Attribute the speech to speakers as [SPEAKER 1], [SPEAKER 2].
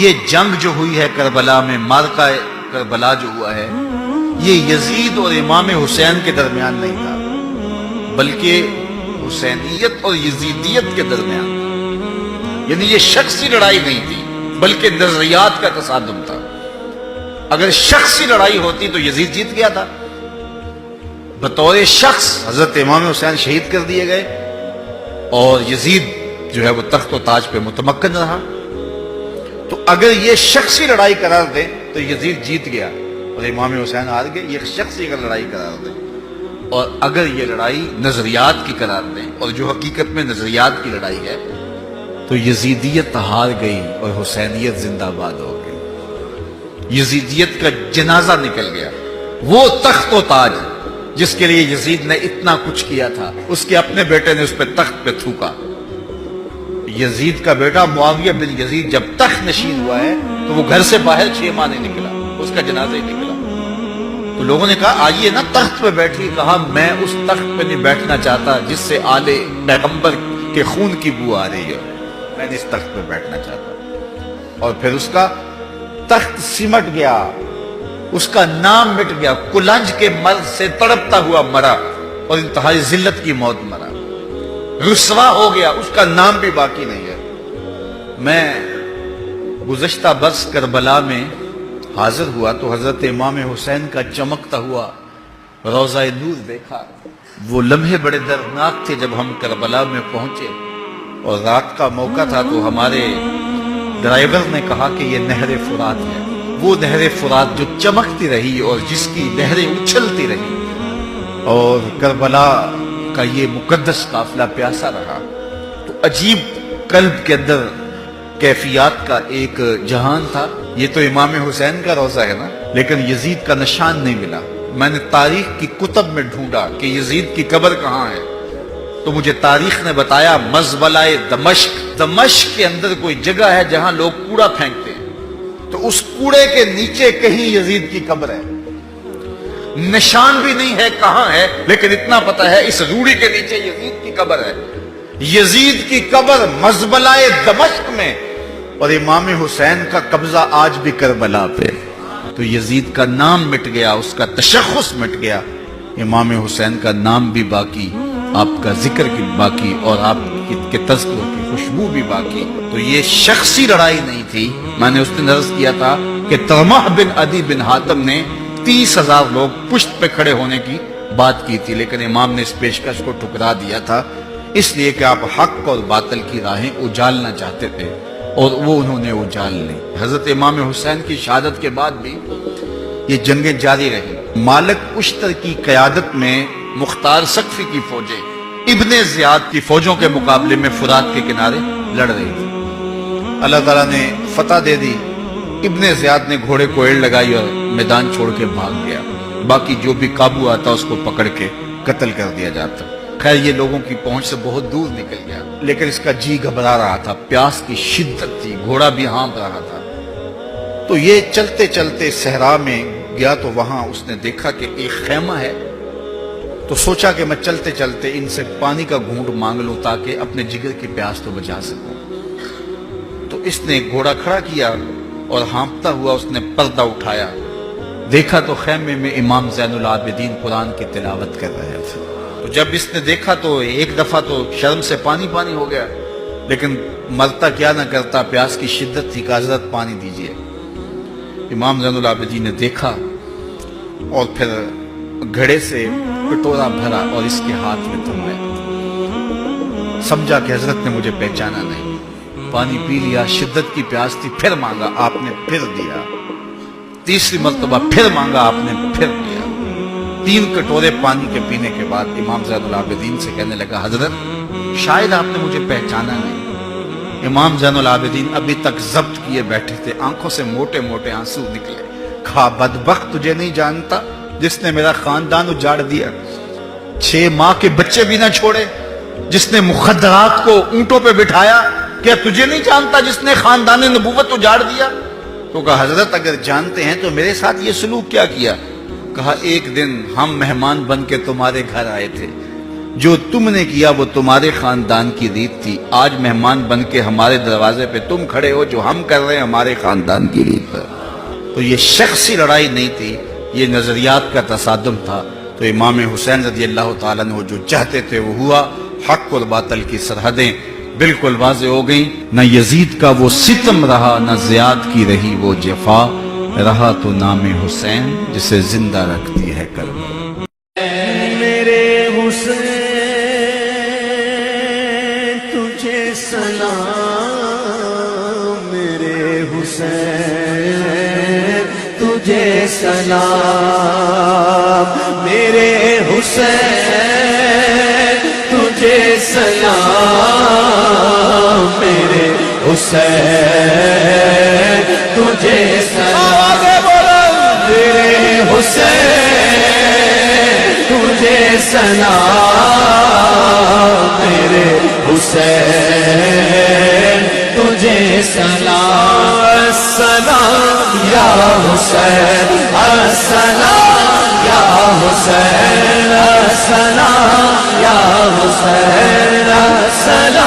[SPEAKER 1] یہ جنگ جو ہوئی ہے کربلا میں، مارکہ کربلا جو ہوا ہے، یہ یزید اور امام حسین کے درمیان نہیں تھا، بلکہ حسینیت اور یزیدیت کے درمیان تھا۔ یعنی یہ شخصی لڑائی نہیں تھی بلکہ نظریات کا تصادم تھا۔ اگر شخصی لڑائی ہوتی تو یزید جیت گیا تھا، بطور شخص حضرت امام حسین شہید کر دیے گئے اور یزید جو ہے وہ تخت و تاج پہ متمکن رہا۔ تو اگر یہ شخصی لڑائی قرار دیں تو یزید جیت گیا اور امام حسین ہار گئے، یہ شخصی اگر لڑائی قرار دیں۔ اور اگر یہ لڑائی نظریات کی قرار دیں، اور جو حقیقت میں نظریات کی لڑائی ہے، تو یزیدیت ہار گئی اور حسینیت زندہ باد ہو گئی۔ یزیدیت کا جنازہ نکل گیا۔ وہ تخت و تاج جس کے لیے یزید نے اتنا کچھ کیا تھا، اس کے اپنے بیٹے نے اس پہ تخت پہ تھوکا۔ یزید کا بیٹا معاویہ بن یزید جب تخت نشین ہوا ہے تو وہ گھر سے باہر 6 ماہ نہیں نکلا، اس کا جنازہ ہی نکلا۔ تو لوگوں نے کہا آئیے نا تخت پہ بیٹھی، کہا میں اس تخت پہ نہیں بیٹھنا چاہتا جس سے آل پیغمبر کے خون کی بو آ رہی ہے، میں نے اس تخت پہ بیٹھنا چاہتا۔ اور پھر اس کا تخت سمٹ گیا، اس کا نام مٹ گیا، کلنج کے مرض سے تڑپتا ہوا مرا اور انتہائی ذلت کی موت مرا، رسوا ہو گیا، اس کا نام بھی باقی نہیں ہے۔ میں گزشتہ برس کربلا میں حاضر ہوا تو حضرت امام حسین کا چمکتا ہوا روضہ نور دیکھا۔ وہ لمحے بڑے دردناک تھے جب ہم کربلا میں پہنچے اور رات کا موقع تھا، تو ہمارے ڈرائیور نے کہا کہ یہ نہر فرات ہے، وہ نہر فرات جو چمکتی رہی اور جس کی نہریں اچھلتی رہی، اور کربلا کا یہ مقدس قافلہ پیاسا رہا۔ تو عجیب قلب کے اندر کیفیات کا ایک جہان تھا۔ یہ تو امام حسین کا روضہ ہے نا، لیکن یزید کا نشان نہیں ملا۔ میں نے تاریخ کی کتب میں ڈھونڈا کہ یزید کی قبر کہاں ہے، تو مجھے تاریخ نے بتایا مزبلہ دمشق، دمشق کے اندر کوئی جگہ ہے جہاں لوگ کوڑا پھینکتے ہیں، تو اس کوڑے کے نیچے کہیں یزید کی قبر ہے۔ نشان بھی نہیں ہے کہاں ہے، لیکن اتنا پتا ہے اس روڑی کے نیچے یزید کی قبر ہے۔ یزید کی قبر مزبلہ دمشق میں، اور امام حسین کا قبضہ آج بھی کربلا پہ۔ تو یزید کا نام مٹ گیا، اس کا تشخص مٹ گیا، امام حسین کا نام بھی باقی، آپ کا ذکر بھی باقی، اور آپ کے تذکروں کی خوشبو بھی باقی۔ تو یہ شخصی لڑائی نہیں تھی۔ میں نے اس دن عرض کیا تھا کہ طلحہ بن عدی بن حاتم نے 30,000 لوگ پشت پہ کھڑے ہونے کی بات کی تھی، لیکن امام نے اس پیشکش کو ٹھکرا دیا تھا، اس لیے کہ آپ حق اور باطل کی راہیں اجالنا چاہتے تھے، اور وہ انہوں نے اجال لی۔ حضرت امام حسین کی شہادت کے بعد بھی یہ جنگیں جاری رہی۔ مالک اشتر کی قیادت میں مختار سقفی کی فوجیں ابن زیاد کی فوجوں کے مقابلے میں فرات کے کنارے لڑ رہی تھی۔ اللہ تعالیٰ نے فتح دے دی، ابن زیاد نے گھوڑے کو ایڑ لگائی اور میدان چھوڑ کے بھاگ گیا۔ باقی جو بھی قابو آتا اس کو پکڑ کے قتل کر دیا جاتا۔ خیر یہ لوگوں کی پہنچ سے بہت دور نکل گیا، لیکن اس کا جی گھبرا رہا تھا، پیاس کی شدت تھی، گھوڑا بھی ہانپ رہا تھا۔ تو یہ چلتے چلتے صحرا میں گیا تو وہاں اس نے دیکھا کہ ایک خیمہ ہے، تو سوچا کہ میں چلتے چلتے ان سے پانی کا گھونٹ مانگ لوں تاکہ اپنے جگر کی پیاس تو بجھا سکوں۔ تو اس نے گھوڑا کھڑا کیا اور ہانپتا ہوا اس نے پردہ اٹھایا، دیکھا تو خیمے میں امام زین العابدین قرآن کی تلاوت کر رہے تھے۔ تو جب اس نے دیکھا تو ایک دفعہ تو شرم سے پانی پانی ہو گیا، لیکن مرتا کیا نہ کرتا، پیاس کی شدت تھی کہ حضرت پانی دیجئے۔ امام زین العابدین نے دیکھا اور پھر گھڑے سے کٹورا بھرا اور اس کے ہاتھ میں تھمایا۔ سمجھا کہ حضرت نے مجھے پہچانا نہیں، پانی پی لیا، شدت کی پیاس تھی، پھر مانگا، آپ نے پھر دیا، تیسری مرتبہ پھر مانگا، آپ نے پھر دیا۔ 3 کٹورے پانی کے پینے کے بعد امام زین العابدین سے کہنے لگا حضرت شاید آپ نے مجھے پہچانا نہیں۔ امام زین العابدین ابھی تک ضبط کیے بیٹھے تھے، آنکھوں سے موٹے موٹے آنسو نکلے۔ کہا بدبخت تجھے نہیں جانتا جس نے میرا خاندان اجاڑ دیا، 6 ماہ کے بچے بھی نہ چھوڑے، جس نے مخدرات کو اونٹوں پہ بٹھایا، کیا تجھے نہیں جانتا جس نے خاندان نبوت اجاڑ دیا؟ تو کہا حضرت اگر جانتے ہیں تو میرے ساتھ یہ سلوک کیا کیا؟ کہا ایک دن ہم مہمان بن کے تمہارے گھر آئے تھے، جو تم نے کیا وہ تمہارے خاندان کی ریت تھی، آج مہمان بن کے ہمارے دروازے پہ تم کھڑے ہو، جو ہم کر رہے ہیں ہمارے خاندان کی ریت پر۔ تو یہ شخصی لڑائی نہیں تھی، یہ نظریات کا تصادم تھا۔ تو امام حسین رضی اللہ تعالیٰ عنہ جو چاہتے تھے وہ ہوا، حق اور باطل کی سرحدیں بالکل واضح ہو گئیں، نہ یزید کا وہ ستم رہا، نہ زیاد کی رہی وہ جفا، رہا تو نام حسین جسے زندہ رکھتی ہے کربلا۔
[SPEAKER 2] میرے حسین تجھے سلام، میرے حسین تجھے سلام، میرے حسین تجھے سلام، میرے حسین تجھے سلام، میرے حسین تجھے سلام، میرے حسین تجھے سلام، السلام یا حسین، السلام یا حسین، السلام یا حسین، السلام